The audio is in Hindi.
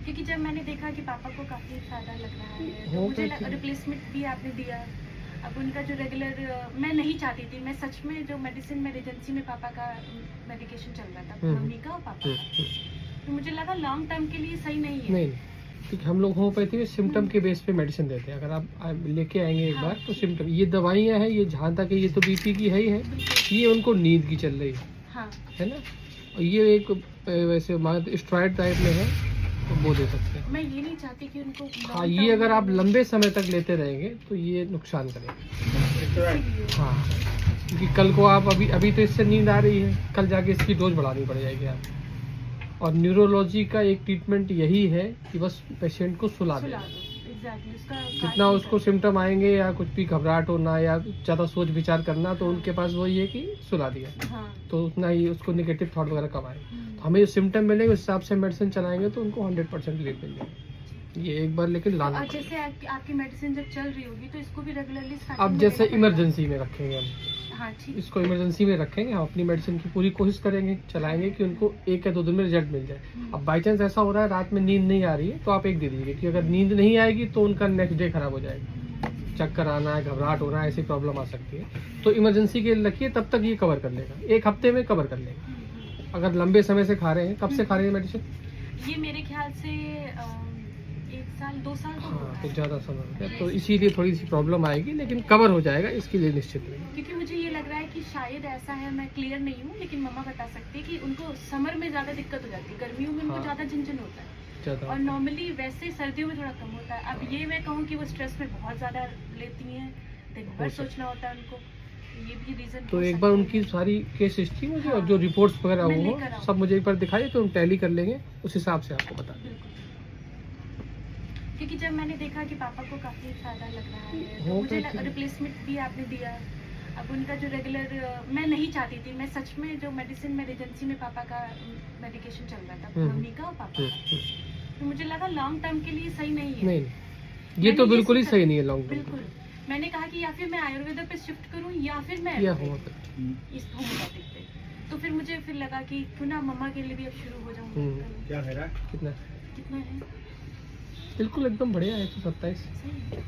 क्योंकि जब मैंने देखा कि पापा को काफ़ी फ़ायदा लग रहा है तो हो मुझे गया। रिप्लेसमेंट भी आपने दिया। अब उनका जो रेगुलर मैं नहीं चाहती थी, मैं सच में जो मेडिसिन में एमरजेंसी में पापा का मेडिकेशन चल रहा था, मम्मी का और पापा का, तो मुझे लगा लॉन्ग टर्म के लिए सही नहीं है। नहीं, क्योंकि हम लोग होम्योपैथी में सिम्टम के बेस पे मेडिसिन देते हैं। अगर आप लेके आएंगे एक हाँ, बार तो ठीक। सिम्टम, ये दवाइयाँ हैं, ये जहाँ तक है ये तो बीपी की है ही है, बिल्कुल। ये उनको नींद की चल रही हाँ, है ना। और ये एक वैसे स्टेरॉइड टाइप में है, तो वो दे सकते हैं। मैं ये नहीं चाहती कि उनको हाँ, long ये term अगर आप में लंबे समय तक लेते रहेंगे तो ये नुकसान करेगा। इसीलिए। हाँ, क्योंकि कल को आप अभी तो इससे नींद आ रही है, कल जाके इसकी डोज बढ़ानी पड़ जाएगी आप। और न्यूरोलॉजी का एक ट्रीटमेंट यही है कि बस पेशेंट को सुला सुला देना। दो, एग्जैक्टली उसका जितना उसको सिम्टम आएंगे या कुछ भी घबराहट होना या ज़्यादा सोच विचार करना, तो हाँ। उनके पास वही है कि सुला दिया, हाँ। तो उतना ही उसको निगेटिव थॉट वगैरह कम आए। हम्म। तो हमें जो सिम्टम मिलेंगे उस हिसाब से मेडिसिन चलाएंगे तो उनको 100% रिलीफ मिल जाएगा। ये एक बार लेकिन लाना और पड़ेगा। जैसे आपकी मेडिसिन जब चल रही होगी तो इसको भी रेगुलरली अब जैसे इमरजेंसी में रखेंगे हम, हाँ ठीक। इसको इमरजेंसी में रखेंगे, हम अपनी मेडिसिन की पूरी कोशिश करेंगे, चलाएंगे कि उनको 1 या 2 दिन में रिजल्ट मिल जाए। अब बाई चांस ऐसा हो रहा है रात में नींद नहीं आ रही है तो आप एक दे दीजिए, कि अगर नींद नहीं आएगी तो उनका नेक्स्ट डे खराब हो जाएगा, चक्कर आना है, घबराहट होना है, ऐसी प्रॉब्लम आ सकती है। तो इमरजेंसी के लिए रखिए, तब तक ये कवर कर लेगा, 1 हफ्ते में कवर कर लेगा। अगर लंबे समय से खा रहे हैं, कब से खा रहे हैं मेडिसिन? ये मेरे ख्याल से 1 साल 2 साल तो हाँ, होगा। तो ज़्यादा समय हो गया, तो इसीलिए थोड़ी सी प्रॉब्लम आएगी, लेकिन कवर हो जाएगा, इसके लिए निश्चित रहिए। क्योंकि मुझे ये लग रहा है कि शायद ऐसा है, मैं क्लियर नहीं हूँ लेकिन मम्मा बता सकती है कि उनको समर में ज़्यादा दिक्कत हो जाती है, गर्मियों में उनको हाँ। ज़्यादा झंझन होता है ज़्यादा और नॉर्मली वैसे सर्दियों में थोड़ा कम होता है। अब ये मैं कहूँ कि वो स्ट्रेस में बहुत ज़्यादा लेती हैं, दिन भर सोचना होता है उनको, ये भी रीज़न। तो एक बार उनकी सारी केस हिस्ट्री मुझे और जो रिपोर्ट्स वगैरह मैं हो लेकर आऊँ। सब मुझे एक बार दिखाइए, तो हम टैली कर लेंगे, उस हिसाब से आपको बता देंगे। बिल्कुल। क्योंकि जब मैंने देखा कि पापा को काफ़ी फ़ायदा लग रहा है तो हो मुझे गया। रिप्लेसमेंट भी आपने दिया। अब उनका जो रेगुलर मैं नहीं चाहती थी, मैं सच में जो मेडिसिन में एमरजेंसी में पापा का मेडिकेशन चल रहा था, मम्मी का और पापा का, तो मुझे लगा लॉन्ग टर्म के लिए सही नहीं है। नहीं, ये तो बिल्कुल ही सही नहीं है लॉन्ग टर्म। बिल्कुल। मैंने कहा कि या फिर मैं आयुर्वेदा पे शिफ्ट करूं या फिर मैं या एलोपैथी, इस होम्योपैथिक पे। तो फिर मुझे फिर लगा कि क्यों ना मम्मा के लिए भी अब शुरू हो जाऊं। क्या है कितना कितना है? बिल्कुल एकदम बढ़िया है, 127। सही है।